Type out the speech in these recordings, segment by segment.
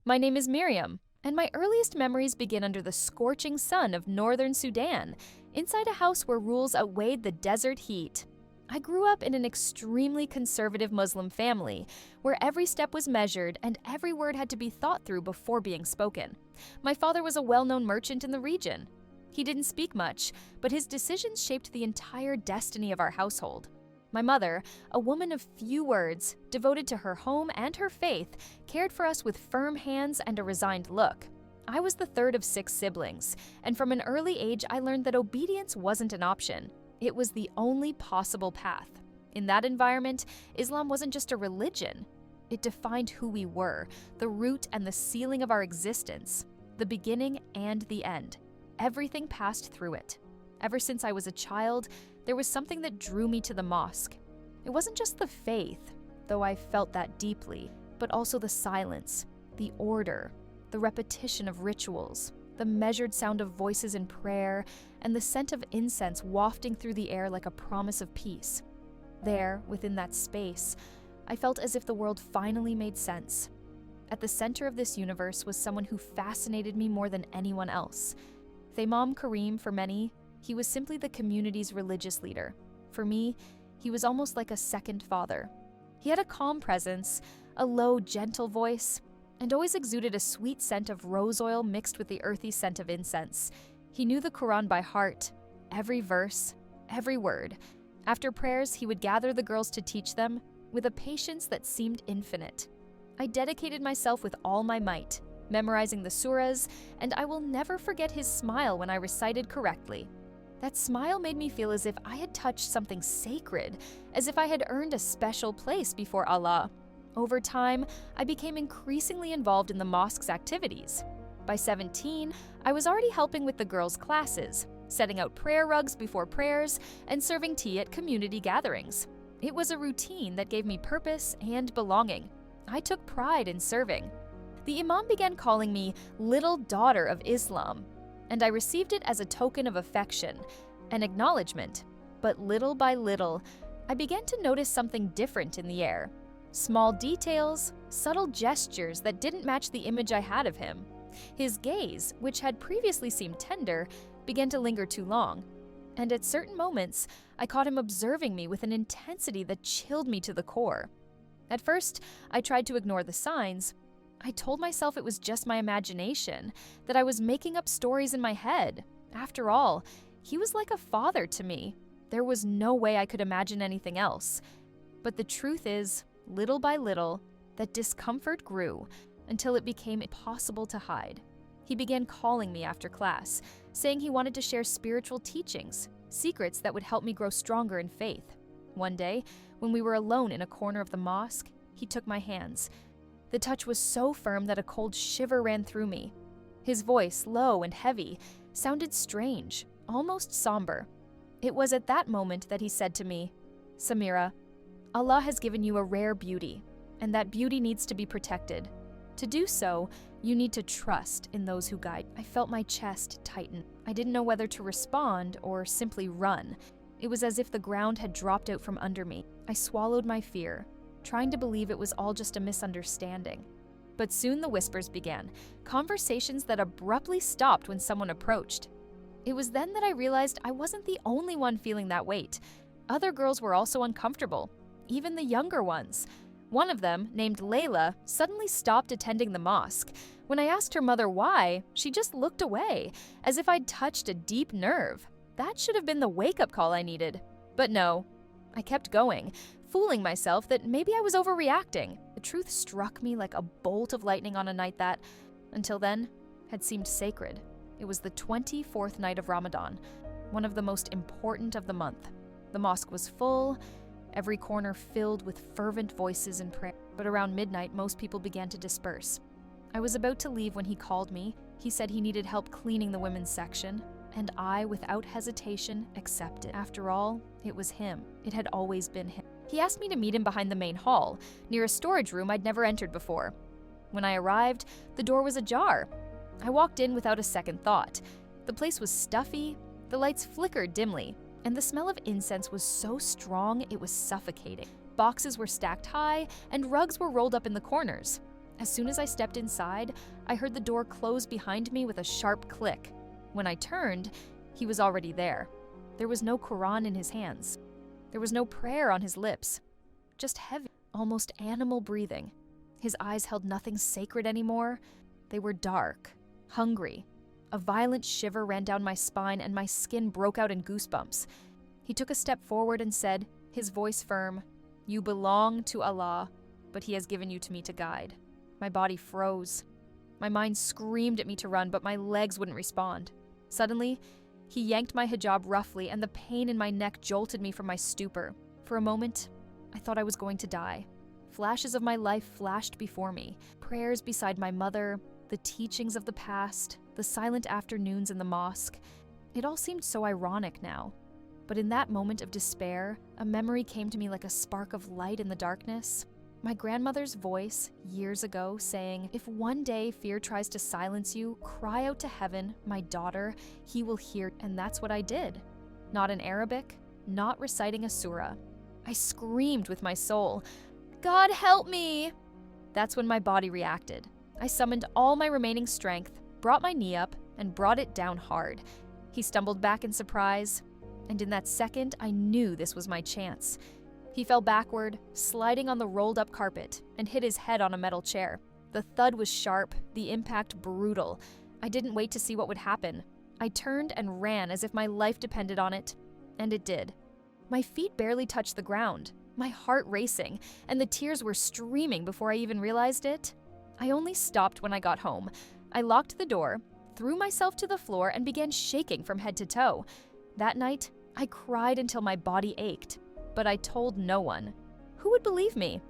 My name is Miriam, and my earliest memories begin under the scorching sun of northern Sudan, inside a house where rules outweighed the desert heat. I grew up in an extremely conservative Muslim family, where every step was measured and every word had to be thought through before being spoken. My father was a well-known merchant in the region. He didn't speak much, but his decisions shaped the entire destiny of our household. My mother, a woman of few words, devoted to her home and her faith, cared for us with firm hands and a resigned look. I was the third of 6 siblings, and from an early age I learned that obedience wasn't an option. It was the only possible path. In that environment, Islam wasn't just a religion. It defined who we were, the root and the ceiling of our existence, the beginning and the end. Everything passed through it. Ever since I was a child, there was something that drew me to the mosque. It wasn't just the faith, though I felt that deeply, but also the silence, the order, the repetition of rituals, the measured sound of voices in prayer, and the scent of incense wafting through the air like a promise of peace. There, within that space, I felt as if the world finally made sense. At the center of this universe was someone who fascinated me more than anyone else. Imam Karim, for many, he was simply the community's religious leader. For me, he was almost like a second father. He had a calm presence, a low, gentle voice, and always exuded a sweet scent of rose oil mixed with the earthy scent of incense. He knew the Quran by heart, every verse, every word. After prayers, he would gather the girls to teach them with a patience that seemed infinite. I dedicated myself with all my might, memorizing the surahs, and I will never forget his smile when I recited correctly. That smile made me feel as if I had touched something sacred, as if I had earned a special place before Allah. Over time, I became increasingly involved in the mosque's activities. By 17, I was already helping with the girls' classes, setting out prayer rugs before prayers, and serving tea at community gatherings. It was a routine that gave me purpose and belonging. I took pride in serving. The Imam began calling me "little daughter of Islam," and I received it as a token of affection, an acknowledgement. But little by little, I began to notice something different in the air. Small details, subtle gestures that didn't match the image I had of him. His gaze, which had previously seemed tender, began to linger too long. And at certain moments, I caught him observing me with an intensity that chilled me to the core. At first, I tried to ignore the signs. I told myself it was just my imagination, that I was making up stories in my head. After all, he was like a father to me. There was no way I could imagine anything else. But the truth is, little by little, that discomfort grew until it became impossible to hide. He began calling me after class, saying he wanted to share spiritual teachings, secrets that would help me grow stronger in faith. One day, when we were alone in a corner of the mosque, he took my hands. The touch was so firm that a cold shiver ran through me. His voice, low and heavy, sounded strange, almost somber. It was at that moment that he said to me, "Samira, Allah has given you a rare beauty, and that beauty needs to be protected. To do so, you need to trust in those who guide." I felt my chest tighten. I didn't know whether to respond or simply run. It was as if the ground had dropped out from under me. I swallowed my fear, trying to believe it was all just a misunderstanding. But soon the whispers began, conversations that abruptly stopped when someone approached. It was then that I realized I wasn't the only one feeling that weight. Other girls were also uncomfortable, even the younger ones. One of them, named Layla, suddenly stopped attending the mosque. When I asked her mother why, she just looked away, as if I'd touched a deep nerve. That should have been the wake-up call I needed. But no, I kept going, fooling myself that maybe I was overreacting. The truth struck me like a bolt of lightning on a night that, until then, had seemed sacred. It was the 24th night of Ramadan, one of the most important of the month. The mosque was full, every corner filled with fervent voices in prayer. But around midnight, most people began to disperse. I was about to leave when he called me. He said he needed help cleaning the women's section, and I, without hesitation, accepted. After all, it was him. It had always been him. He asked me to meet him behind the main hall, near a storage room I'd never entered before. When I arrived, the door was ajar. I walked in without a second thought. The place was stuffy, the lights flickered dimly, and the smell of incense was so strong it was suffocating. Boxes were stacked high, and rugs were rolled up in the corners. As soon as I stepped inside, I heard the door close behind me with a sharp click. When I turned, he was already there. There was no Quran in his hands. There was no prayer on his lips. Just heavy, almost animal breathing. His eyes held nothing sacred anymore. They were dark, hungry. A violent shiver ran down my spine and my skin broke out in goosebumps. He took a step forward and said, his voice firm, "You belong to Allah, but He has given you to me to guide." My body froze. My mind screamed at me to run, but my legs wouldn't respond. Suddenly, he yanked my hijab roughly, and the pain in my neck jolted me from my stupor. For a moment, I thought I was going to die. Flashes of my life flashed before me. Prayers beside my mother, the teachings of the past, the silent afternoons in the mosque. It all seemed so ironic now. But in that moment of despair, a memory came to me like a spark of light in the darkness. My grandmother's voice, years ago, saying, "If one day fear tries to silence you, cry out to heaven, my daughter, He will hear." And that's what I did. Not in Arabic, not reciting a surah. I screamed with my soul, "God help me!" That's when my body reacted. I summoned all my remaining strength, brought my knee up, and brought it down hard. He stumbled back in surprise, and in that second, I knew this was my chance. He fell backward, sliding on the rolled-up carpet, and hit his head on a metal chair. The thud was sharp, the impact brutal. I didn't wait to see what would happen. I turned and ran as if my life depended on it, and it did. My feet barely touched the ground, my heart racing, and the tears were streaming before I even realized it. I only stopped when I got home. I locked the door, threw myself to the floor, and began shaking from head to toe. That night, I cried until my body ached. But I told no one. Who would believe me?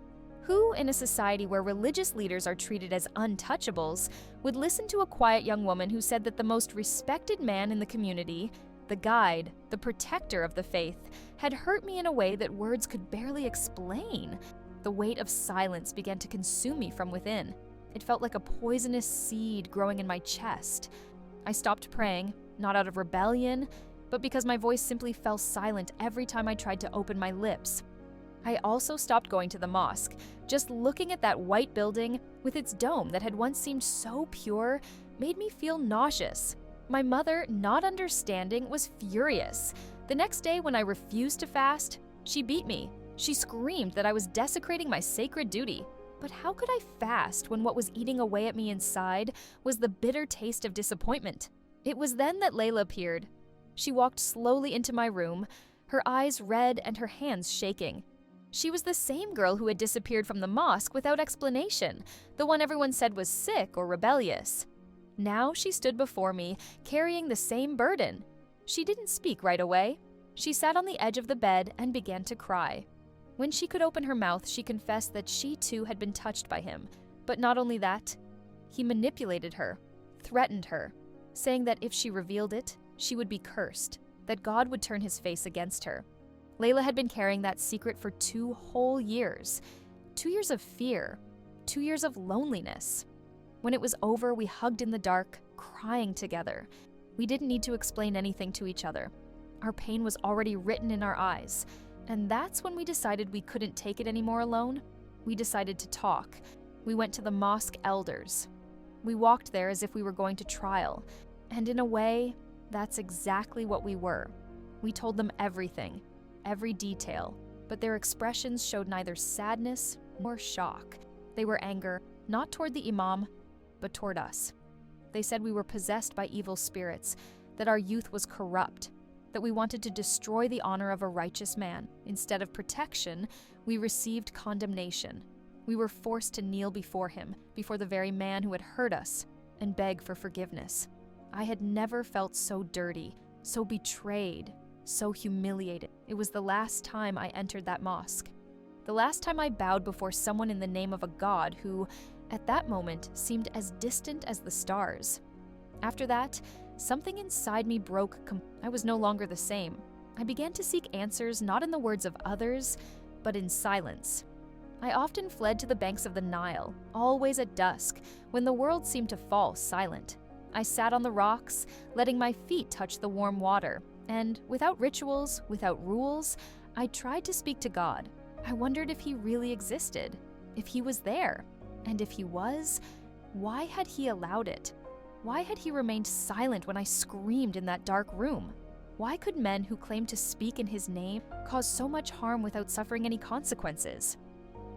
Who, in a society where religious leaders are treated as untouchables, would listen to a quiet young woman who said that the most respected man in the community, the guide, the protector of the faith, had hurt me in a way that words could barely explain? The weight of silence began to consume me from within. It felt like a poisonous seed growing in my chest. I stopped praying, not out of rebellion, but because my voice simply fell silent every time I tried to open my lips. I also stopped going to the mosque. Just looking at that white building with its dome that had once seemed so pure made me feel nauseous. My mother, not understanding, was furious. The next day when I refused to fast, she beat me. She screamed that I was desecrating my sacred duty. But how could I fast when what was eating away at me inside was the bitter taste of disappointment? It was then that Layla appeared. She walked slowly into my room, her eyes red and her hands shaking. She was the same girl who had disappeared from the mosque without explanation, the one everyone said was sick or rebellious. Now she stood before me, carrying the same burden. She didn't speak right away. She sat on the edge of the bed and began to cry. When she could open her mouth, she confessed that she too had been touched by him. But not only that, he manipulated her, threatened her, saying that if she revealed it, she would be cursed, that God would turn His face against her. Layla had been carrying that secret for 2 whole years. 2 years of fear, 2 years of loneliness. When it was over, we hugged in the dark, crying together. We didn't need to explain anything to each other. Our pain was already written in our eyes. And that's when we decided we couldn't take it anymore alone. We decided to talk. We went to the mosque elders. We walked there as if we were going to trial. And in a way, that's exactly what we were. We told them everything, every detail, but their expressions showed neither sadness nor shock. They were anger, not toward the imam, but toward us. They said we were possessed by evil spirits, that our youth was corrupt, that we wanted to destroy the honor of a righteous man. Instead of protection, we received condemnation. We were forced to kneel before him, before the very man who had hurt us, and beg for forgiveness. I had never felt so dirty, so betrayed, so humiliated. It was the last time I entered that mosque. The last time I bowed before someone in the name of a God who, at that moment, seemed as distant as the stars. After that, something inside me broke. I was no longer the same. I began to seek answers not in the words of others, but in silence. I often fled to the banks of the Nile, always at dusk, when the world seemed to fall silent. I sat on the rocks, letting my feet touch the warm water, and without rituals, without rules, I tried to speak to God. I wondered if He really existed, if He was there. And if he was, why had he allowed it? Why had he remained silent when I screamed in that dark room? Why could men who claimed to speak in his name cause so much harm without suffering any consequences?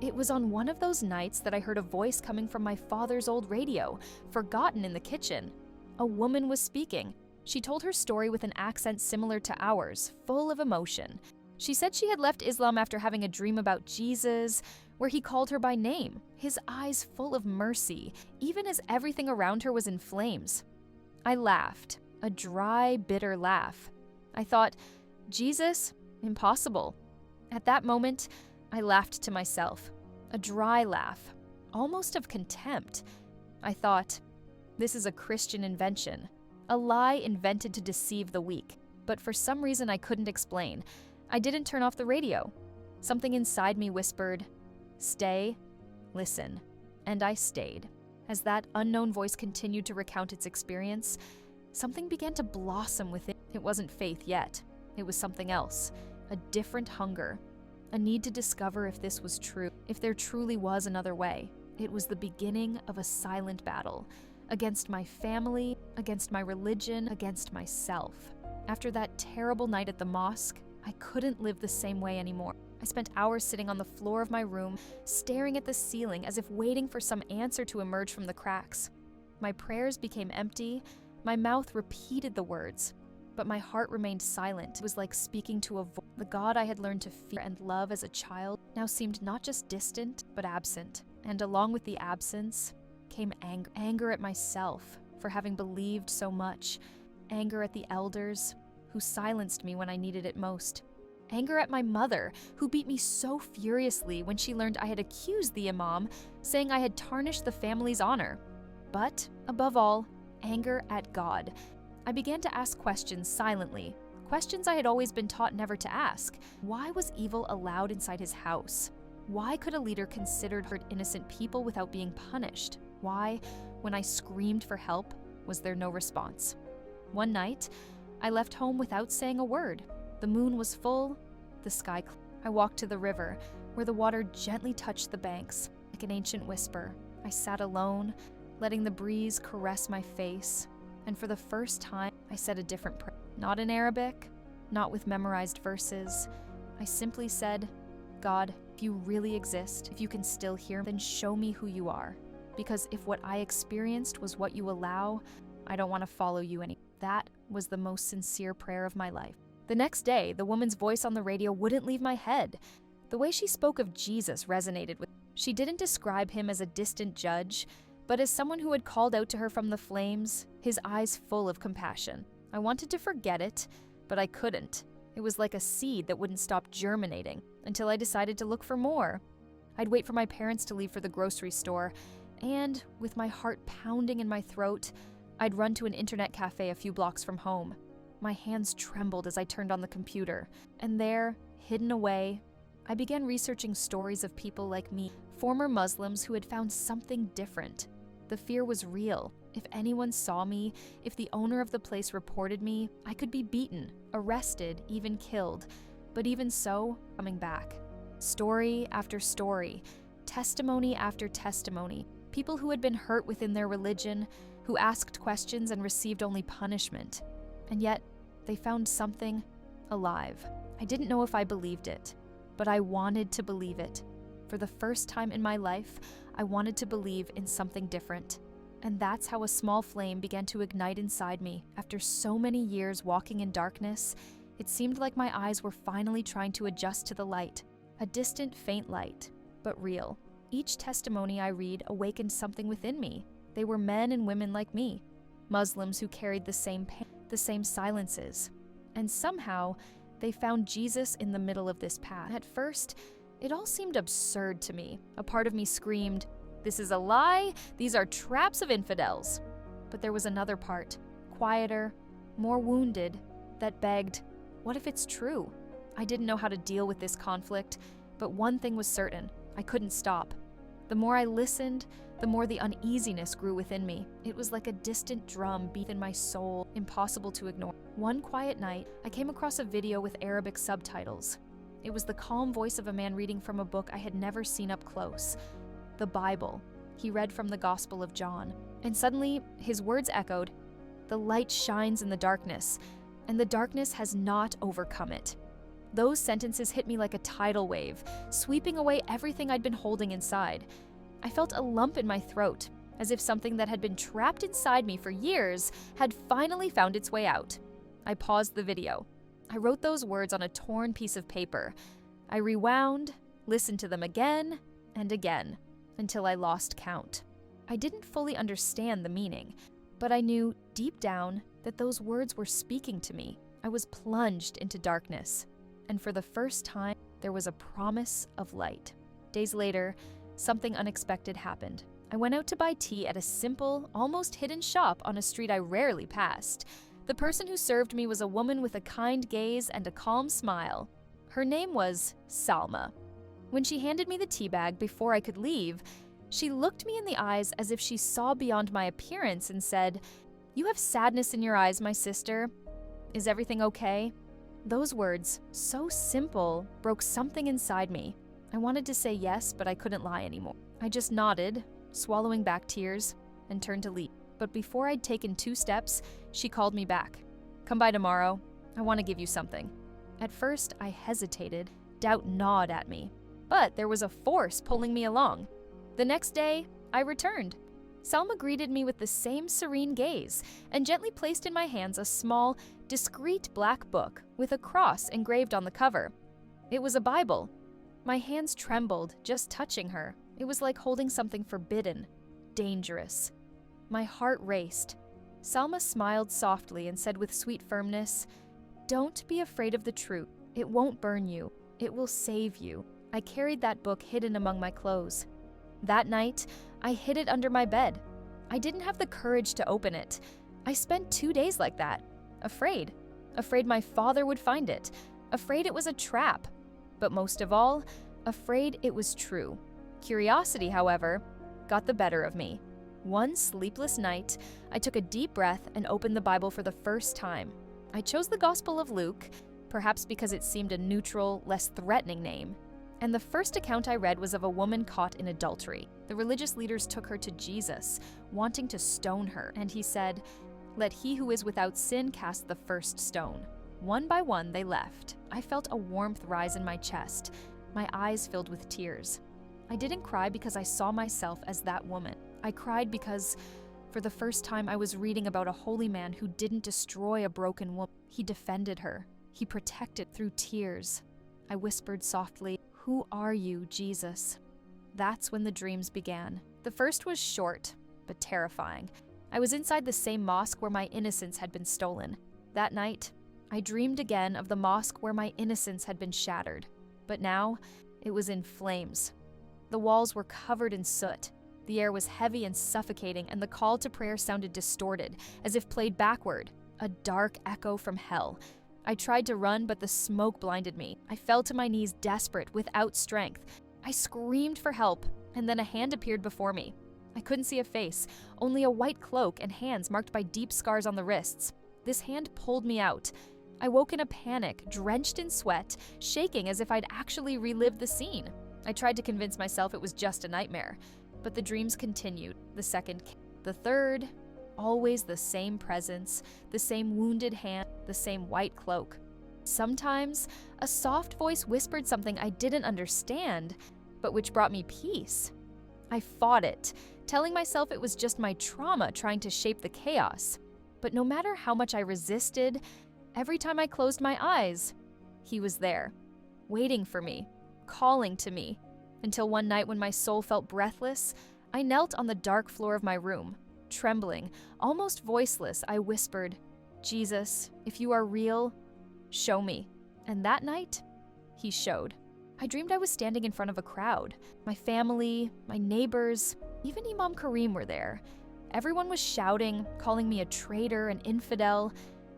It was on one of those nights that I heard a voice coming from my father's old radio, forgotten in the kitchen. A woman was speaking. She told her story with an accent similar to ours, full of emotion. She said she had left Islam after having a dream about Jesus, where he called her by name, his eyes full of mercy, even as everything around her was in flames. I laughed, a dry, bitter laugh. I thought, Jesus? Impossible. At that moment, I laughed to myself, a dry laugh, almost of contempt. I thought, this is a Christian invention, a lie invented to deceive the weak. But for some reason I couldn't explain. I didn't turn off the radio. Something inside me whispered, stay, listen. And I stayed. As that unknown voice continued to recount its experience, something began to blossom within. It wasn't faith yet. It was something else, a different hunger, a need to discover if this was true, if there truly was another way. It was the beginning of a silent battle, against my family, against my religion, against myself. After that terrible night at the mosque, I couldn't live the same way anymore. I spent hours sitting on the floor of my room, staring at the ceiling as if waiting for some answer to emerge from the cracks. My prayers became empty, my mouth repeated the words, but my heart remained silent. It was like speaking to a voice. The God I had learned to fear and love as a child now seemed not just distant, but absent. And along with the absence came anger at myself for having believed so much, anger at the elders who silenced me when I needed it most, anger at my mother who beat me so furiously when she learned I had accused the imam, saying I had tarnished the family's honor. But, above all, anger at God. I began to ask questions silently, questions I had always been taught never to ask. Why was evil allowed inside his house? Why could a leader consider hurt innocent people without being punished? Why, when I screamed for help, was there no response? One night, I left home without saying a word. The moon was full, the sky clear. I walked to the river, where the water gently touched the banks, like an ancient whisper. I sat alone, letting the breeze caress my face, and for the first time, I said a different prayer. Not in Arabic, not with memorized verses. I simply said, God, if you really exist, if you can still hear, then show me who you are. Because if what I experienced was what you allow, I don't want to follow you anymore. That was the most sincere prayer of my life. The next day, the woman's voice on the radio wouldn't leave my head. The way she spoke of Jesus resonated with me. She didn't describe him as a distant judge, but as someone who had called out to her from the flames, his eyes full of compassion. I wanted to forget it, but I couldn't. It was like a seed that wouldn't stop germinating until I decided to look for more. I'd wait for my parents to leave for the grocery store, and, with my heart pounding in my throat, I'd run to an internet cafe a few blocks from home. My hands trembled as I turned on the computer, and there, hidden away, I began researching stories of people like me, former Muslims who had found something different. The fear was real. If anyone saw me, if the owner of the place reported me, I could be beaten, arrested, even killed. But even so, coming back. Story after story, testimony after testimony, people who had been hurt within their religion, who asked questions and received only punishment. And yet, they found something alive. I didn't know if I believed it, but I wanted to believe it. For the first time in my life, I wanted to believe in something different. And that's how a small flame began to ignite inside me. After so many years walking in darkness, it seemed like my eyes were finally trying to adjust to the light. A distant, faint light, but real. Each testimony I read awakened something within me. They were men and women like me, Muslims who carried the same pain, the same silences. And somehow, they found Jesus in the middle of this path. At first, it all seemed absurd to me. A part of me screamed, "This is a lie, these are traps of infidels." But there was another part, quieter, more wounded, that begged, what if it's true? I didn't know how to deal with this conflict, but one thing was certain, I couldn't stop. The more I listened, the more the uneasiness grew within me. It was like a distant drum beat in my soul, impossible to ignore. One quiet night, I came across a video with Arabic subtitles. It was the calm voice of a man reading from a book I had never seen up close. The Bible. He read from the Gospel of John, and suddenly his words echoed, "The light shines in the darkness, and the darkness has not overcome it." Those sentences hit me like a tidal wave, sweeping away everything I'd been holding inside. I felt a lump in my throat, as if something that had been trapped inside me for years had finally found its way out. I paused the video. I wrote those words on a torn piece of paper. I rewound, listened to them again and again, until I lost count. I didn't fully understand the meaning, but I knew deep down that those words were speaking to me. I was plunged into darkness, and for the first time, there was a promise of light. Days later, something unexpected happened. I went out to buy tea at a simple, almost hidden shop on a street I rarely passed. The person who served me was a woman with a kind gaze and a calm smile. Her name was Salma. When she handed me the tea bag before I could leave, she looked me in the eyes as if she saw beyond my appearance and said, "You have sadness in your eyes, my sister. Is everything okay?" Those words, so simple, broke something inside me. I wanted to say yes, but I couldn't lie anymore. I just nodded, swallowing back tears, and turned to leave. But before I'd taken 2 steps, she called me back. "Come by tomorrow. I want to give you something." At first, I hesitated. Doubt gnawed at me. But there was a force pulling me along. The next day, I returned. Salma greeted me with the same serene gaze and gently placed in my hands a small, discreet black book with a cross engraved on the cover. It was a Bible. My hands trembled just touching her. It was like holding something forbidden, dangerous. My heart raced. Salma smiled softly and said with sweet firmness, "Don't be afraid of the truth. It won't burn you. It will save you." I carried that book hidden among my clothes. That night, I hid it under my bed. I didn't have the courage to open it. I spent 2 days like that, afraid. Afraid my father would find it. Afraid it was a trap. But most of all, afraid it was true. Curiosity, however, got the better of me. One sleepless night, I took a deep breath and opened the Bible for the first time. I chose the Gospel of Luke, perhaps because it seemed a neutral, less threatening name. And the first account I read was of a woman caught in adultery. The religious leaders took her to Jesus, wanting to stone her, and he said, "Let he who is without sin cast the first stone." One by one, they left. I felt a warmth rise in my chest, my eyes filled with tears. I didn't cry because I saw myself as that woman. I cried because, for the first time, I was reading about a holy man who didn't destroy a broken woman. He defended her. He protected through tears. I whispered softly, "Who are you, Jesus?" That's when the dreams began. The first was short, but terrifying. I was inside the same mosque where my innocence had been stolen. That night, I dreamed again of the mosque where my innocence had been shattered. But now, it was in flames. The walls were covered in soot. The air was heavy and suffocating, and the call to prayer sounded distorted, as if played backward, a dark echo from hell. I tried to run, but the smoke blinded me. I fell to my knees, desperate, without strength. I screamed for help, and then a hand appeared before me. I couldn't see a face, only a white cloak and hands marked by deep scars on the wrists. This hand pulled me out. I woke in a panic, drenched in sweat, shaking as if I'd actually relived the scene. I tried to convince myself it was just a nightmare, but the dreams continued. The second, the third, always the same presence, the same wounded hand, the same white cloak. Sometimes, a soft voice whispered something I didn't understand, but which brought me peace. I fought it, telling myself it was just my trauma trying to shape the chaos. But no matter how much I resisted, every time I closed my eyes, he was there, waiting for me, calling to me, until one night when my soul felt breathless, I knelt on the dark floor of my room. Trembling, almost voiceless, I whispered, "Jesus, if you are real, show me." And that night, he showed. I dreamed I was standing in front of a crowd. My family, my neighbors, even Imam Karim were there. Everyone was shouting, calling me a traitor, an infidel.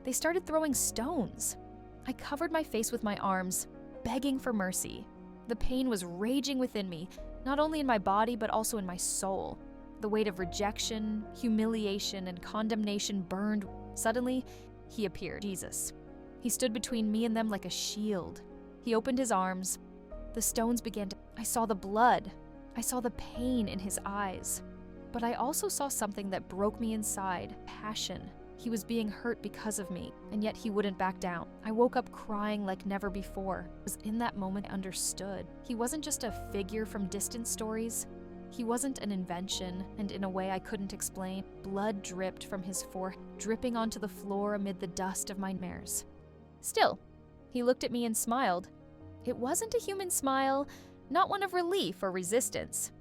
They started throwing stones. I covered my face with my arms, begging for mercy. The pain was raging within me, not only in my body, but also in my soul. The weight of rejection, humiliation, and condemnation burned. Suddenly, he appeared, Jesus. He stood between me and them like a shield. He opened his arms. The stones began to... I saw the blood. I saw the pain in his eyes. But I also saw something that broke me inside, passion. He was being hurt because of me, and yet he wouldn't back down. I woke up crying like never before. It was in that moment I understood. He wasn't just a figure from distant stories. He wasn't an invention, and in a way I couldn't explain. Blood dripped from his forehead, dripping onto the floor amid the dust of my nightmares. Still, he looked at me and smiled. It wasn't a human smile, not one of relief or resistance.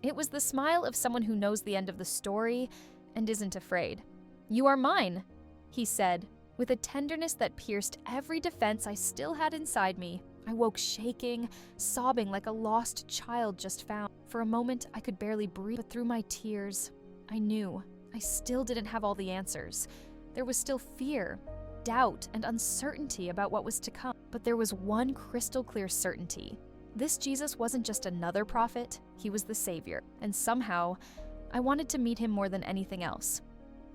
It was the smile of someone who knows the end of the story and isn't afraid. "You are mine," he said, with a tenderness that pierced every defense I still had inside me. I woke shaking, sobbing like a lost child just found. For a moment, I could barely breathe, but through my tears, I knew I still didn't have all the answers. There was still fear, doubt, and uncertainty about what was to come. But there was one crystal clear certainty. This Jesus wasn't just another prophet, he was the Savior. And somehow, I wanted to meet him more than anything else.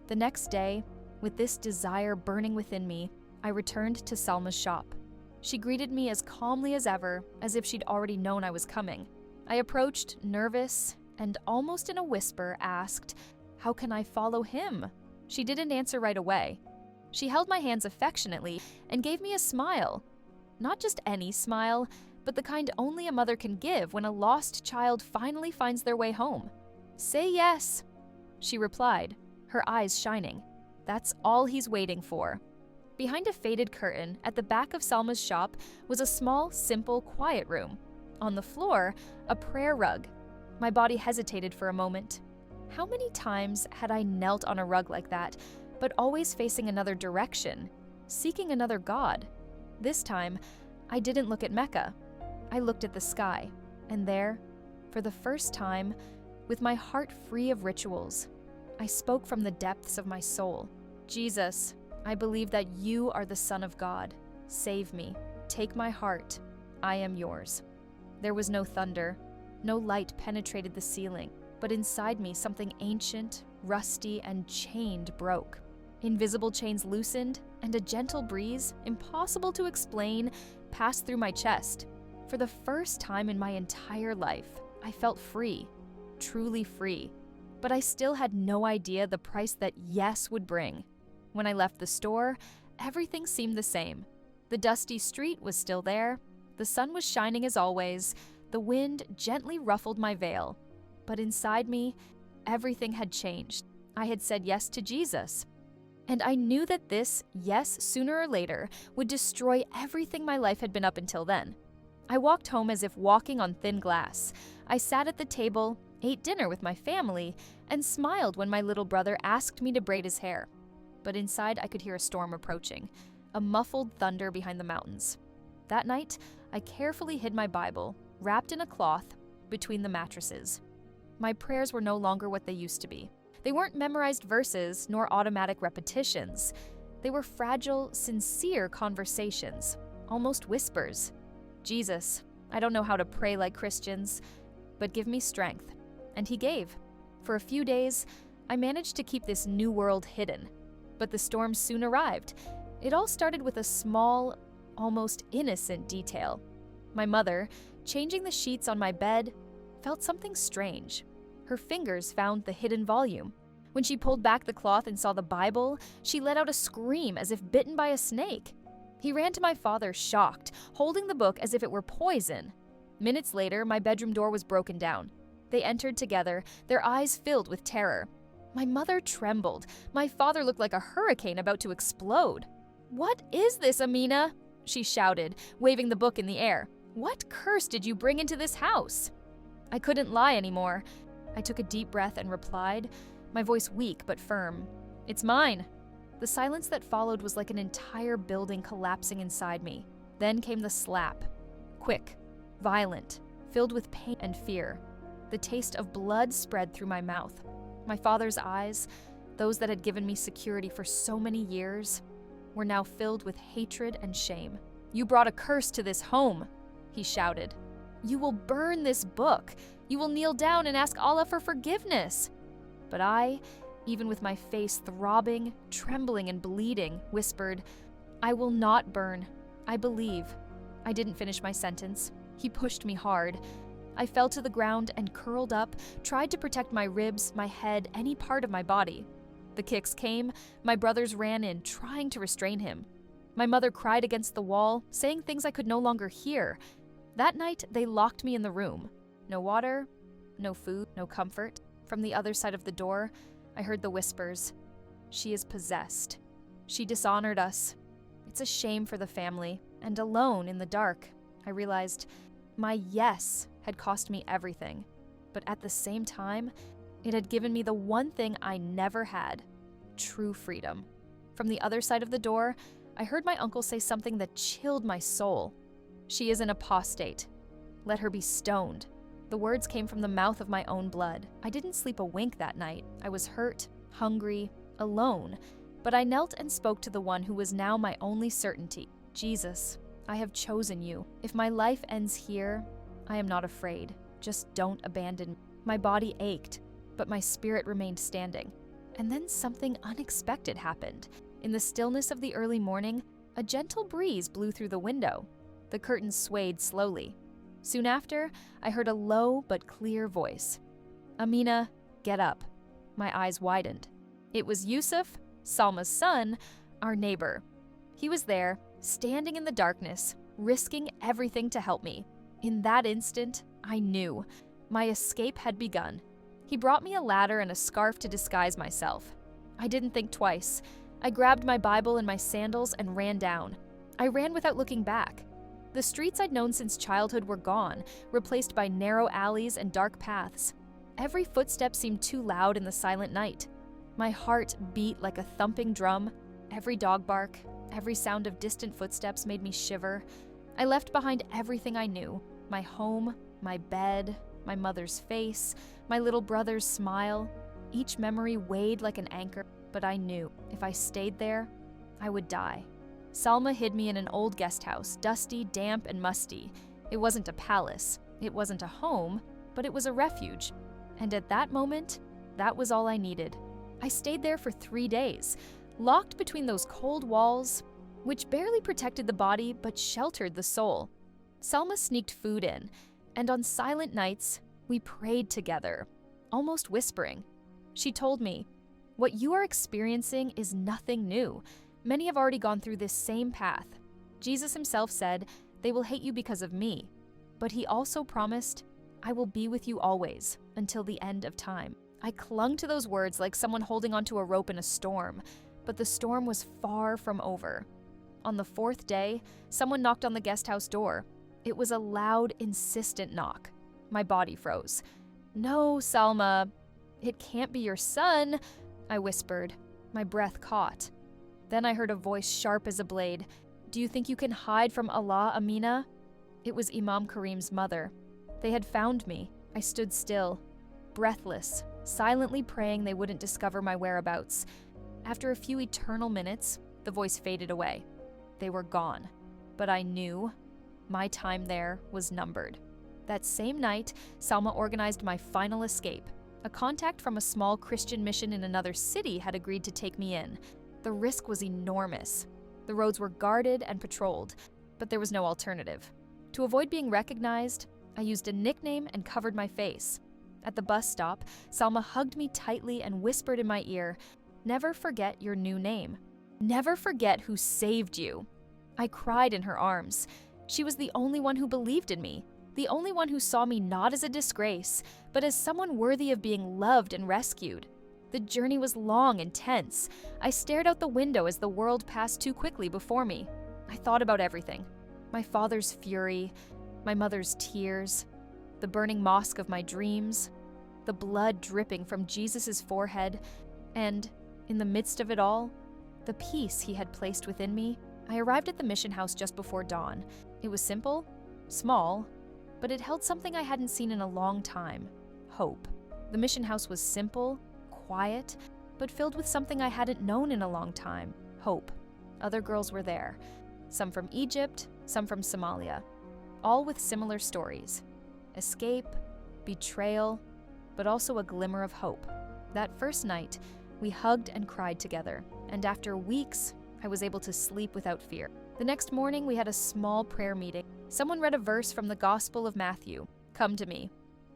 The next day, with this desire burning within me, I returned to Salma's shop. She greeted me as calmly as ever, as if she'd already known I was coming. I approached, nervous, and almost in a whisper asked, "How can I follow him?" She didn't answer right away. She held my hands affectionately and gave me a smile. Not just any smile, but the kind only a mother can give when a lost child finally finds their way home. "Say yes," she replied, her eyes shining. "That's all he's waiting for." Behind a faded curtain at the back of Salma's shop was a small, simple, quiet room. On the floor, a prayer rug. My body hesitated for a moment. How many times had I knelt on a rug like that, but always facing another direction, seeking another God? This time, I didn't look at Mecca. I looked at the sky, and there, for the first time, with my heart free of rituals, I spoke from the depths of my soul. "Jesus, I believe that you are the Son of God. Save me. Take my heart. I am yours." There was no thunder. No light penetrated the ceiling, but inside me something ancient, rusty, and chained broke. Invisible chains loosened, and a gentle breeze, impossible to explain, passed through my chest. For the first time in my entire life, I felt free, truly free. But I still had no idea the price that yes would bring. When I left the store, everything seemed the same. The dusty street was still there. The sun was shining as always. The wind gently ruffled my veil. But inside me, everything had changed. I had said yes to Jesus. And I knew that this yes, sooner or later, would destroy everything my life had been up until then. I walked home as if walking on thin glass. I sat at the table, ate dinner with my family, and smiled when my little brother asked me to braid his hair. But inside I could hear a storm approaching, a muffled thunder behind the mountains. That night, I carefully hid my Bible, wrapped in a cloth, between the mattresses. My prayers were no longer what they used to be. They weren't memorized verses nor automatic repetitions. They were fragile, sincere conversations, almost whispers. "Jesus, I don't know how to pray like Christians, but give me strength." And he gave. For a few days, I managed to keep this new world hidden. But the storm soon arrived. It all started with a small, almost innocent detail. My mother, changing the sheets on my bed, felt something strange. Her fingers found the hidden volume. When she pulled back the cloth and saw the Bible, she let out a scream as if bitten by a snake. He ran to my father, shocked, holding the book as if it were poison. Minutes later, my bedroom door was broken down. They entered together, their eyes filled with terror. My mother trembled. My father looked like a hurricane about to explode. "What is this, Amina?" she shouted, waving the book in the air. "What curse did you bring into this house?" I couldn't lie anymore. I took a deep breath and replied, my voice weak but firm. "It's mine." The silence that followed was like an entire building collapsing inside me. Then came the slap. Quick, violent, filled with pain and fear. The taste of blood spread through my mouth. My father's eyes, those that had given me security for so many years, were now filled with hatred and shame. "You brought a curse to this home," he shouted. "You will burn this book. You will kneel down and ask Allah for forgiveness." But I, even with my face throbbing, trembling, and bleeding, whispered, "I will not burn. I believe." I didn't finish my sentence. He pushed me hard. I fell to the ground and curled up, tried to protect my ribs, my head, any part of my body. The kicks came, my brothers ran in, trying to restrain him. My mother cried against the wall, saying things I could no longer hear. That night, they locked me in the room. No water, no food, no comfort. From the other side of the door, I heard the whispers. She is possessed. She dishonored us. It's a shame for the family. And alone in the dark, I realized my yes had cost me everything. But at the same time, it had given me the one thing I never had, true freedom. From the other side of the door, I heard my uncle say something that chilled my soul. She is an apostate. Let her be stoned. The words came from the mouth of my own blood. I didn't sleep a wink that night. I was hurt, hungry, alone, but I knelt and spoke to the one who was now my only certainty. Jesus, I have chosen you. If my life ends here, I am not afraid. Just don't abandon me. My body ached, but my spirit remained standing. And then something unexpected happened. In the stillness of the early morning, a gentle breeze blew through the window. The curtains swayed slowly. Soon after, I heard a low but clear voice. Amina, get up. My eyes widened. It was Yusuf, Salma's son, our neighbor. He was there, standing in the darkness, risking everything to help me. In that instant, I knew. My escape had begun. He brought me a ladder and a scarf to disguise myself. I didn't think twice. I grabbed my Bible and my sandals and ran down. I ran without looking back. The streets I'd known since childhood were gone, replaced by narrow alleys and dark paths. Every footstep seemed too loud in the silent night. My heart beat like a thumping drum. Every dog bark, every sound of distant footsteps made me shiver. I left behind everything I knew: my home, my bed, my mother's face, my little brother's smile. Each memory weighed like an anchor, but I knew if I stayed there, I would die. Salma hid me in an old guest house, dusty, damp, and musty. It wasn't a palace, it wasn't a home, but it was a refuge. And at that moment, that was all I needed. I stayed there for 3 days, locked between those cold walls, which barely protected the body but sheltered the soul. Salma sneaked food in, and on silent nights, we prayed together, almost whispering. She told me, "What you are experiencing is nothing new. Many have already gone through this same path. Jesus himself said, 'They will hate you because of me.' But he also promised, 'I will be with you always, until the end of time.'" I clung to those words like someone holding onto a rope in a storm, but the storm was far from over. On the 4th day, someone knocked on the guest house door. It was a loud, insistent knock. My body froze. "No, Salma, it can't be your son," I whispered. My breath caught. Then I heard a voice sharp as a blade. "Do you think you can hide from Allah, Amina?" It was Imam Karim's mother. They had found me. I stood still, breathless, silently praying they wouldn't discover my whereabouts. After a few eternal minutes, the voice faded away. They were gone. But I knew my time there was numbered. That same night, Salma organized my final escape. A contact from a small Christian mission in another city had agreed to take me in. The risk was enormous. The roads were guarded and patrolled, but there was no alternative. To avoid being recognized, I used a nickname and covered my face. At the bus stop, Salma hugged me tightly and whispered in my ear, "Never forget your new name. Never forget who saved you." I cried in her arms. She was the only one who believed in me, the only one who saw me not as a disgrace, but as someone worthy of being loved and rescued. The journey was long and tense. I stared out the window as the world passed too quickly before me. I thought about everything: my father's fury, my mother's tears, the burning mosque of my dreams, the blood dripping from Jesus' forehead, and, in the midst of it all, the peace he had placed within me. I arrived at the mission house just before dawn. It was simple, small, but it held something I hadn't seen in a long time: hope. The mission house was simple, quiet, but filled with something I hadn't known in a long time: hope. Other girls were there, some from Egypt, some from Somalia, all with similar stories: escape, betrayal, but also a glimmer of hope. That first night, we hugged and cried together, and after weeks, I was able to sleep without fear. The next morning, we had a small prayer meeting. Someone read a verse from the Gospel of Matthew. "Come to me,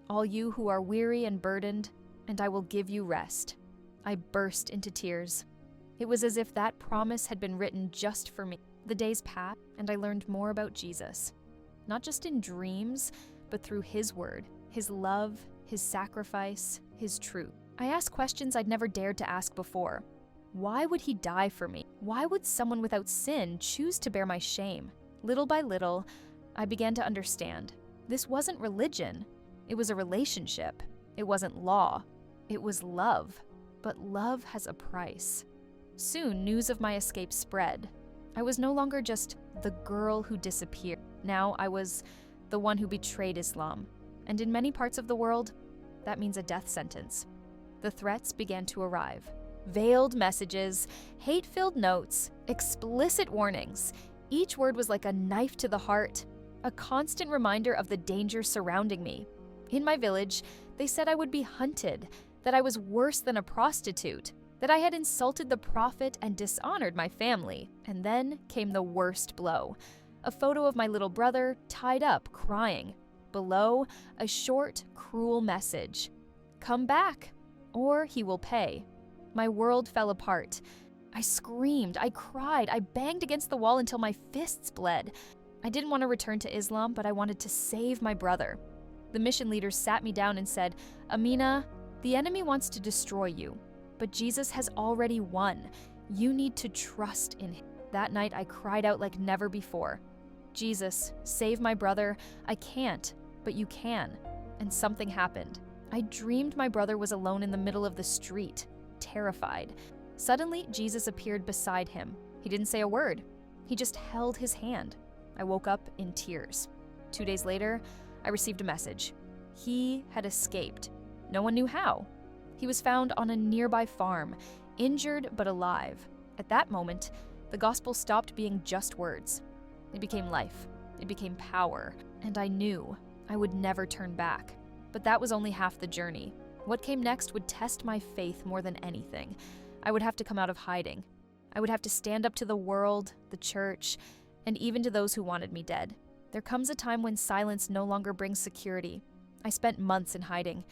all you who are weary and burdened, and I will give you rest." I burst into tears. It was as if that promise had been written just for me. The days passed, and I learned more about Jesus. Not just in dreams, but through His word, His love, His sacrifice, His truth. I asked questions I'd never dared to ask before. Why would He die for me? Why would someone without sin choose to bear my shame? Little by little, I began to understand. This wasn't religion. It was a relationship. It wasn't law. It was love. But love has a price. Soon, news of my escape spread. I was no longer just the girl who disappeared. Now I was the one who betrayed Islam. And in many parts of the world, that means a death sentence. The threats began to arrive. Veiled messages, hate-filled notes, explicit warnings. Each word was like a knife to the heart, a constant reminder of the danger surrounding me. In my village, they said I would be hunted, that I was worse than a prostitute, that I had insulted the prophet and dishonored my family. And then came the worst blow. A photo of my little brother tied up, crying. Below, a short, cruel message. "Come back, or he will pay." My world fell apart. I screamed, I cried, I banged against the wall until my fists bled. I didn't want to return to Islam, but I wanted to save my brother. The mission leaders sat me down and said, "Amina, the enemy wants to destroy you, but Jesus has already won. You need to trust in Him." That night, I cried out like never before. "Jesus, save my brother. I can't, but you can." And something happened. I dreamed my brother was alone in the middle of the street, terrified. Suddenly, Jesus appeared beside him. He didn't say a word. He just held his hand. I woke up in tears. 2 days later, I received a message. He had escaped. No one knew how. He was found on a nearby farm, injured but alive. At that moment, the gospel stopped being just words. It became life. It became power. And I knew I would never turn back. But that was only half the journey. What came next would test my faith more than anything. I would have to come out of hiding. I would have to stand up to the world, the church, and even to those who wanted me dead. There comes a time when silence no longer brings security. I spent months in hiding.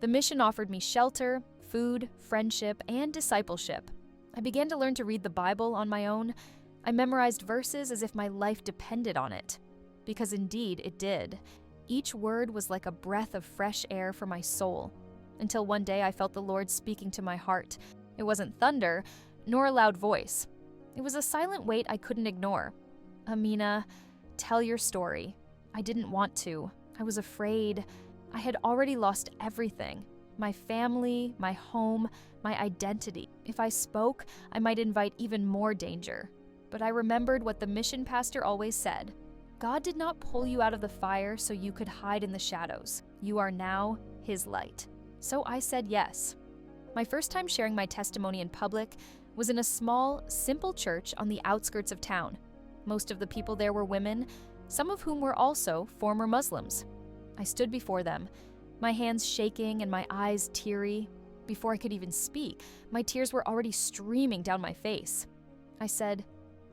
The mission offered me shelter, food, friendship, and discipleship. I began to learn to read the Bible on my own. I memorized verses as if my life depended on it. Because indeed, it did. Each word was like a breath of fresh air for my soul. Until one day I felt the Lord speaking to my heart. It wasn't thunder, nor a loud voice. It was a silent weight I couldn't ignore. "Amina, tell your story." I didn't want to. I was afraid. I had already lost everything. My family, my home, my identity. If I spoke, I might invite even more danger. But I remembered what the mission pastor always said. God did not pull you out of the fire so you could hide in the shadows. You are now His light. So I said yes. My first time sharing my testimony in public was in a small, simple church on the outskirts of town. Most of the people there were women, some of whom were also former Muslims. I stood before them, my hands shaking and my eyes teary. Before I could even speak, my tears were already streaming down my face. I said,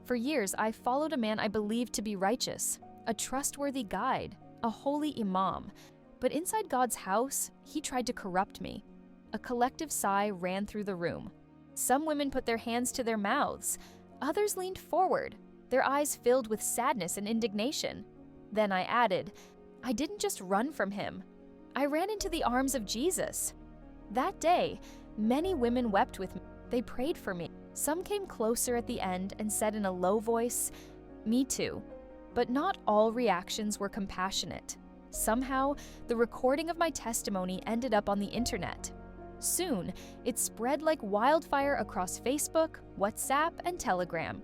"For years, I followed a man I believed to be righteous, a trustworthy guide, a holy imam. But inside God's house, he tried to corrupt me." A collective sigh ran through the room. Some women put their hands to their mouths. Others leaned forward, their eyes filled with sadness and indignation. Then I added, "I didn't just run from him. I ran into the arms of Jesus." That day, many women wept with me. They prayed for me. Some came closer at the end and said in a low voice, "Me too." But not all reactions were compassionate. Somehow, the recording of my testimony ended up on the internet. Soon, it spread like wildfire across Facebook, WhatsApp, and Telegram.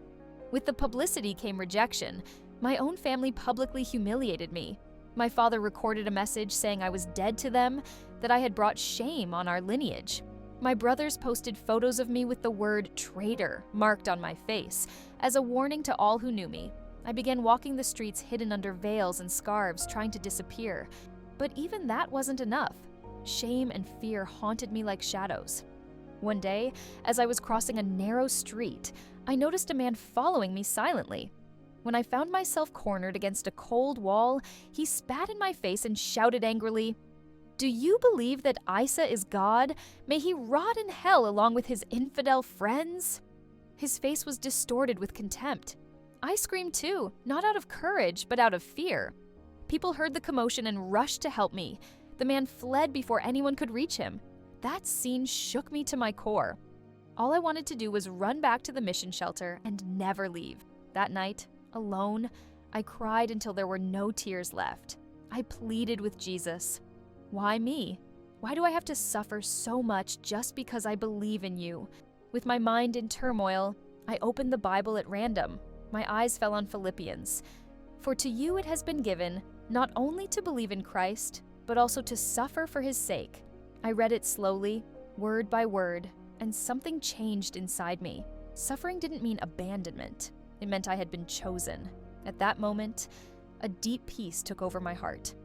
With the publicity came rejection. My own family publicly humiliated me. My father recorded a message saying I was dead to them, that I had brought shame on our lineage. My brothers posted photos of me with the word traitor marked on my face, as a warning to all who knew me. I began walking the streets hidden under veils and scarves, trying to disappear. But even that wasn't enough. Shame and fear haunted me like shadows. One day, as I was crossing a narrow street, I noticed a man following me silently. When I found myself cornered against a cold wall, he spat in my face and shouted angrily, "Do you believe that Isa is God? May he rot in hell along with his infidel friends." His face was distorted with contempt. I screamed too, not out of courage, but out of fear. People heard the commotion and rushed to help me. The man fled before anyone could reach him. That scene shook me to my core. All I wanted to do was run back to the mission shelter and never leave. That night, alone, I cried until there were no tears left. I pleaded with Jesus. Why me? Why do I have to suffer so much just because I believe in you? With my mind in turmoil, I opened the Bible at random. My eyes fell on Philippians. For to you it has been given, not only to believe in Christ, but also to suffer for his sake. I read it slowly, word by word, and something changed inside me. Suffering didn't mean abandonment. It meant I had been chosen. At that moment, a deep peace took over my heart.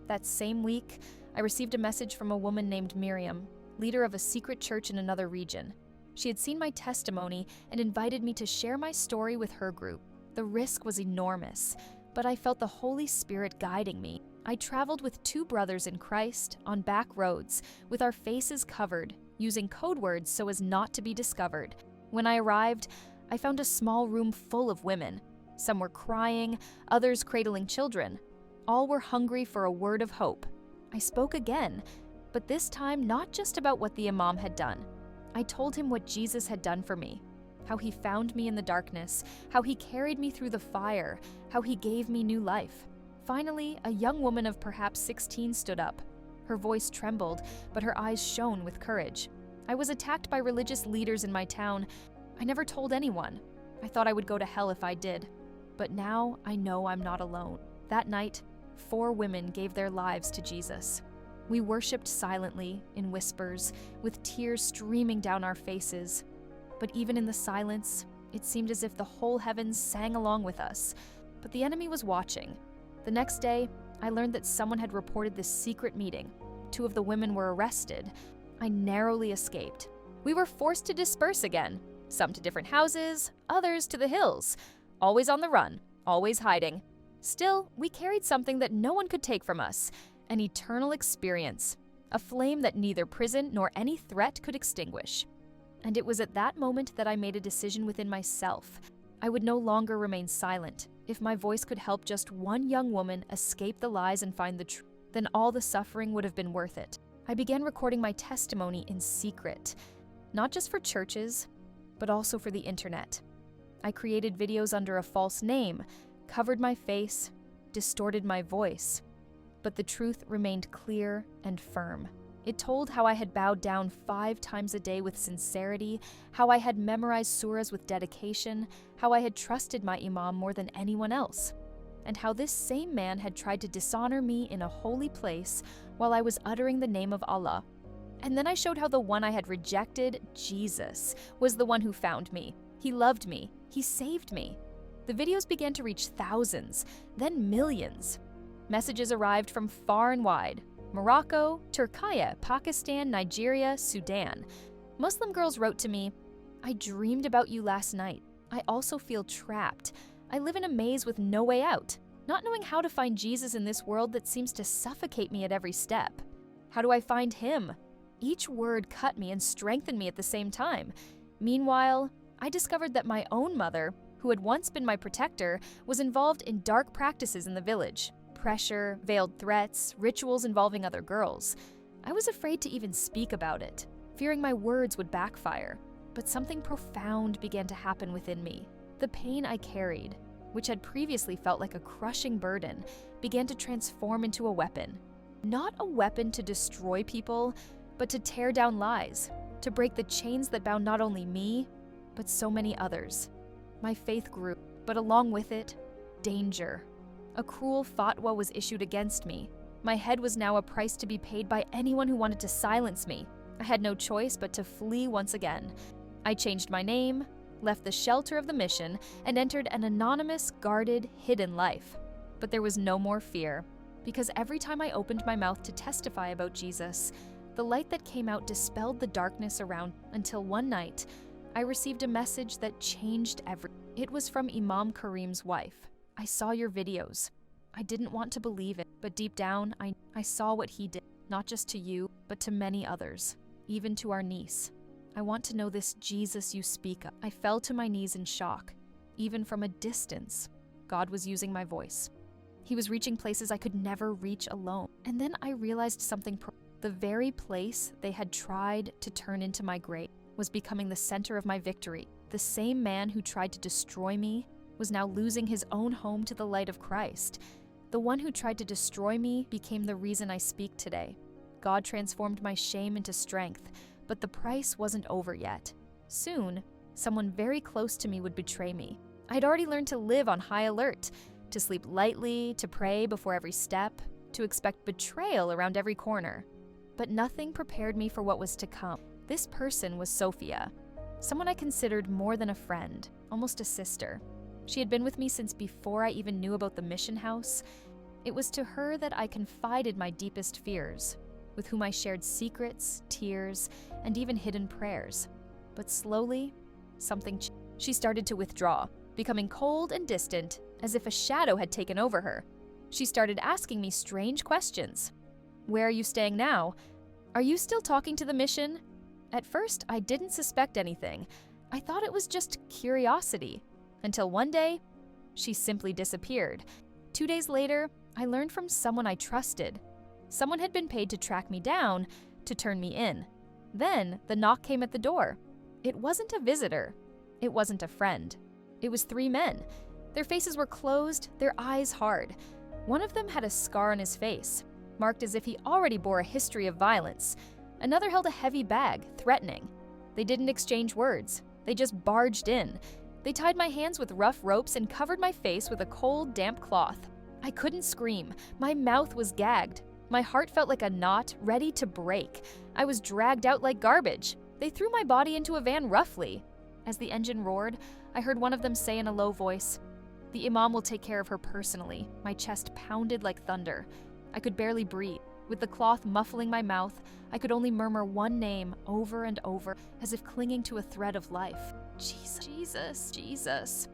That same week, I received a message from a woman named Miriam, leader of a secret church in another region. She had seen my testimony and invited me to share my story with her group. The risk was enormous, but I felt the Holy Spirit guiding me. I traveled with 2 brothers in Christ on back roads, with our faces covered, using code words so as not to be discovered. When I arrived, I found a small room full of women. Some were crying, others cradling children. All were hungry for a word of hope. I spoke again, but this time not just about what the imam had done. I told him what Jesus had done for me, how he found me in the darkness, how he carried me through the fire, how he gave me new life. Finally, a young woman of perhaps 16 stood up. Her voice trembled, but her eyes shone with courage. I was attacked by religious leaders in my town. I never told anyone. I thought I would go to hell if I did. But now I know I'm not alone. That night, 4 women gave their lives to Jesus. We worshiped silently, in whispers, with tears streaming down our faces. But even in the silence, it seemed as if the whole heavens sang along with us. But the enemy was watching. The next day, I learned that someone had reported this secret meeting. 2 of the women were arrested. I narrowly escaped. We were forced to disperse again, some to different houses, others to the hills. Always on the run, always hiding. Still, we carried something that no one could take from us, an eternal experience, a flame that neither prison nor any threat could extinguish. And it was at that moment that I made a decision within myself. I would no longer remain silent. If my voice could help just one young woman escape the lies and find the truth, then all the suffering would have been worth it. I began recording my testimony in secret, not just for churches, but also for the internet. I created videos under a false name, covered my face, distorted my voice. But the truth remained clear and firm. It told how I had bowed down 5 times a day with sincerity, how I had memorized surahs with dedication, how I had trusted my imam more than anyone else, and how this same man had tried to dishonor me in a holy place while I was uttering the name of Allah. And then I showed how the one I had rejected, Jesus, was the one who found me. He loved me. He saved me. The videos began to reach thousands, then millions. Messages arrived from far and wide. Morocco, Turkey, Pakistan, Nigeria, Sudan. Muslim girls wrote to me, "I dreamed about you last night. I also feel trapped. I live in a maze with no way out, not knowing how to find Jesus in this world that seems to suffocate me at every step. How do I find him?" Each word cut me and strengthened me at the same time. Meanwhile, I discovered that my own mother, who had once been my protector, was involved in dark practices in the village. Pressure, veiled threats, rituals involving other girls. I was afraid to even speak about it, fearing my words would backfire. But something profound began to happen within me. The pain I carried, which had previously felt like a crushing burden, began to transform into a weapon. Not a weapon to destroy people, but to tear down lies, to break the chains that bound not only me, but so many others. My faith grew, but along with it, danger. A cruel fatwa was issued against me. My head was now a price to be paid by anyone who wanted to silence me. I had no choice but to flee once again. I changed my name, left the shelter of the mission, and entered an anonymous, guarded, hidden life. But there was no more fear, because every time I opened my mouth to testify about Jesus, the light that came out dispelled the darkness around until one night, I received a message that changed everything. It was from Imam Karim's wife. I saw your videos. I didn't want to believe it, but deep down, I saw what he did, not just to you, but to many others, even to our niece. I want to know this Jesus you speak of. I fell to my knees in shock. Even from a distance, God was using my voice. He was reaching places I could never reach alone. And then I realized something. The very place they had tried to turn into my grave was becoming the center of my victory. The same man who tried to destroy me was now losing his own home to the light of Christ. The one who tried to destroy me became the reason I speak today. God transformed my shame into strength, but the price wasn't over yet. Soon, someone very close to me would betray me. I'd already learned to live on high alert, to sleep lightly, to pray before every step, to expect betrayal around every corner. But nothing prepared me for what was to come. This person was Sophia, someone I considered more than a friend, almost a sister. She had been with me since before I even knew about the mission house. It was to her that I confided my deepest fears, with whom I shared secrets, tears, and even hidden prayers. But slowly, something changed. She started to withdraw, becoming cold and distant, as if a shadow had taken over her. She started asking me strange questions. Where are you staying now? Are you still talking to the mission? At first, I didn't suspect anything. I thought it was just curiosity. Until one day, she simply disappeared. 2 days later, I learned from someone I trusted. Someone had been paid to track me down, to turn me in. Then, the knock came at the door. It wasn't a visitor. It wasn't a friend. It was 3 men. Their faces were closed, their eyes hard. One of them had a scar on his face, marked as if he already bore a history of violence. Another held a heavy bag, threatening. They didn't exchange words. They just barged in. They tied my hands with rough ropes and covered my face with a cold, damp cloth. I couldn't scream. My mouth was gagged. My heart felt like a knot ready to break. I was dragged out like garbage. They threw my body into a van roughly. As the engine roared, I heard one of them say in a low voice, "The imam will take care of her personally." My chest pounded like thunder. I could barely breathe. With the cloth muffling my mouth, I could only murmur one name over and over, as if clinging to a thread of life. Jesus, Jesus, Jesus.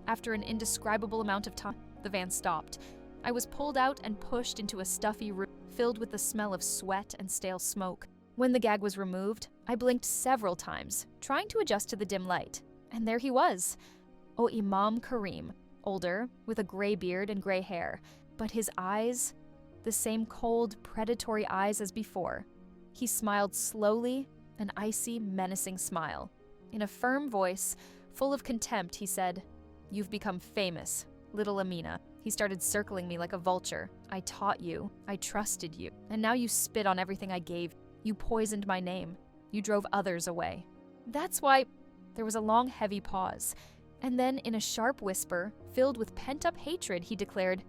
After an indescribable amount of time, the van stopped. I was pulled out and pushed into a stuffy room filled with the smell of sweat and stale smoke. When the gag was removed, I blinked several times, trying to adjust to the dim light. And there he was. Oh, Imam Karim, older, with a gray beard and gray hair, but his eyes, the same cold, predatory eyes as before. He smiled slowly, an icy, menacing smile. In a firm voice, full of contempt, he said, "You've become famous, little Amina." He started circling me like a vulture. "I taught you, I trusted you, and now you spit on everything I gave. You poisoned my name. You drove others away. That's why..." There was a long, heavy pause, and then in a sharp whisper, filled with pent-up hatred, he declared,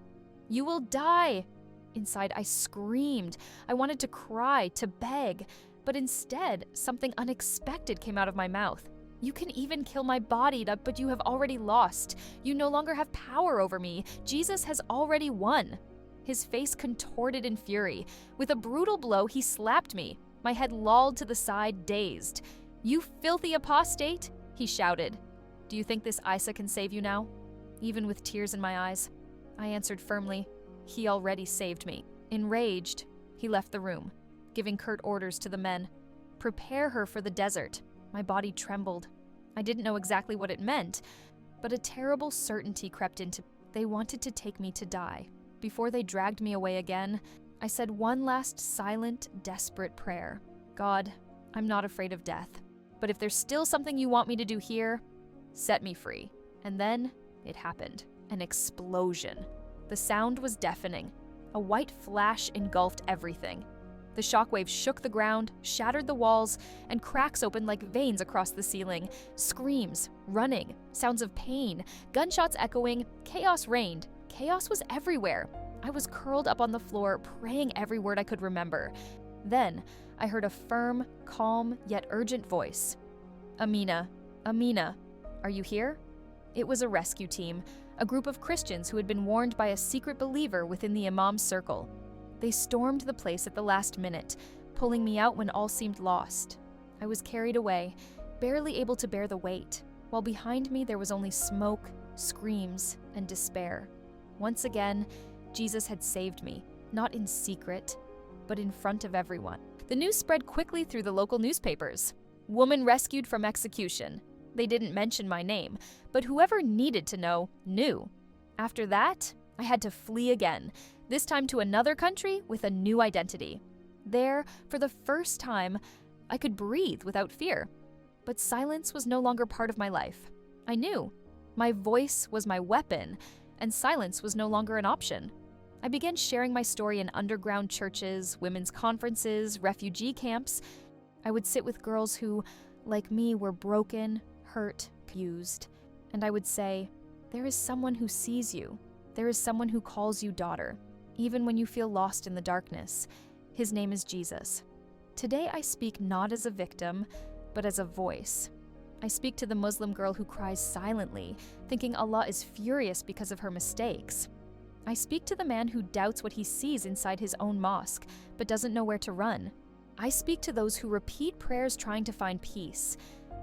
"You will die." Inside, I screamed. I wanted to cry, to beg, but instead, something unexpected came out of my mouth. "You can even kill my body, but you have already lost. You no longer have power over me. Jesus has already won." His face contorted in fury. With a brutal blow, he slapped me. My head lolled to the side, dazed. "You filthy apostate," he shouted. "Do you think this Isa can save you now?" Even with tears in my eyes, I answered firmly, "He already saved me." Enraged, he left the room, giving curt orders to the men. "Prepare her for the desert." My body trembled. I didn't know exactly what it meant, but a terrible certainty crept into me. They wanted to take me to die. Before they dragged me away again, I said one last silent, desperate prayer. "God, I'm not afraid of death, but if there's still something you want me to do here, set me free." And then it happened. An explosion. The sound was deafening. A white flash engulfed everything. The shockwave shook the ground, shattered the walls, and cracks opened like veins across the ceiling. Screams, running, sounds of pain, gunshots echoing, chaos reigned. Chaos was everywhere. I was curled up on the floor, praying every word I could remember. Then, I heard a firm, calm, yet urgent voice. "Amina, Amina, are you here?" It was a rescue team, a group of Christians who had been warned by a secret believer within the Imam's circle. They stormed the place at the last minute, pulling me out when all seemed lost. I was carried away, barely able to bear the weight, while behind me there was only smoke, screams, and despair. Once again, Jesus had saved me, not in secret, but in front of everyone. The news spread quickly through the local newspapers. Woman rescued from execution. They didn't mention my name, but whoever needed to know knew. After that, I had to flee again, this time to another country with a new identity. There, for the first time, I could breathe without fear. But silence was no longer part of my life. I knew. My voice was my weapon, and silence was no longer an option. I began sharing my story in underground churches, women's conferences, refugee camps. I would sit with girls who, like me, were broken, hurt, abused. And I would say, there is someone who sees you. There is someone who calls you daughter, even when you feel lost in the darkness. His name is Jesus. Today I speak not as a victim, but as a voice. I speak to the Muslim girl who cries silently, thinking Allah is furious because of her mistakes. I speak to the man who doubts what he sees inside his own mosque, but doesn't know where to run. I speak to those who repeat prayers trying to find peace,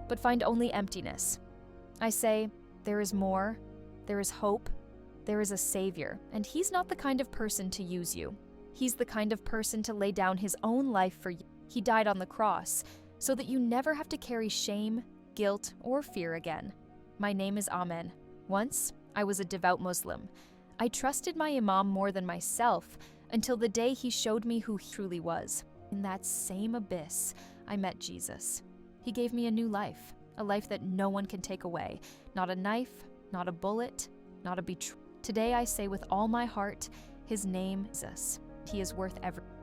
but find only emptiness. I say, there is more, there is hope, there is a Savior, and He's not the kind of person to use you. He's the kind of person to lay down His own life for you. He died on the cross, so that you never have to carry shame, guilt, or fear again. My name is Amen. Once, I was a devout Muslim. I trusted my Imam more than myself until the day he showed me who he truly was. In that same abyss, I met Jesus. He gave me a new life, a life that no one can take away. Not a knife, not a bullet, not a betrayal. Today I say with all my heart, His name is Jesus. He is worth everything.